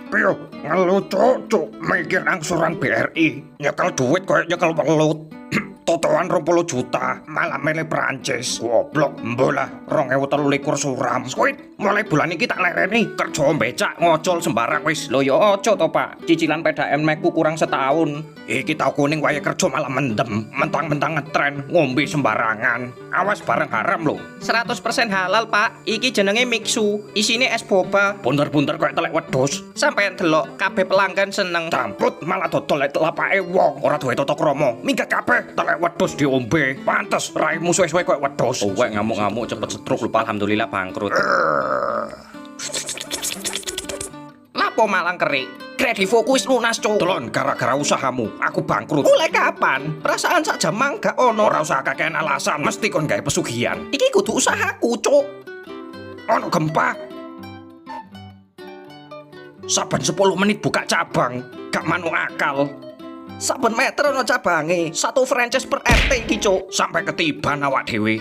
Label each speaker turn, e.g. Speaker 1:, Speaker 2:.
Speaker 1: Piyo, ngelucu cuk, mikir angsuran BRI, nyekel duit koyo nyekel welut. Totoan 20 juta, malah milih Prancis. Goblok, mbola 2023 suram. Squid, mulai bulan iki tak lereni kerja becak ngocol sembarang wis.
Speaker 2: Lho ya aja to, Pak. Cicilan PDAM meku kurang setahun.
Speaker 1: Iki tau kuning wae kerja malah mendem, mentang-mentang ngetren ngombe sembarangan. Awas barang haram lho.
Speaker 2: 100% halal, Pak. Iki jenenge mixu. Isine es boba.
Speaker 1: Punter-punter koyo telek wedhus.
Speaker 2: Sampeyan delok, kabeh pelanggan seneng.
Speaker 1: Camput malah dodol lapake wong. Ora duwe tata krama. Minggat kabeh telek wedhus diombe. Pantes raimu suwe-suwe koyo wedhus.
Speaker 2: Owek ngamuk-ngamuk cepet setruk lupa alhamdulillah bangkrut. Lapo malang kerik? Kredit fokus lunas, Cuk.
Speaker 1: Telon gara-gara usahamu, aku bangkrut.
Speaker 2: Mulai kapan? Perasaan sak jamang gak ono.
Speaker 1: Ora usah kakean alasan, mesti kon gawe pesugihan.
Speaker 2: Iki kudu usahaku, Cuk.
Speaker 1: Ono gempa. Saben 10 menit buka cabang, gak manuk akal.
Speaker 2: Saben meter ono cabange. 1 franchise per RT iki, Cuk.
Speaker 1: Sampai ketiban awak dhewe.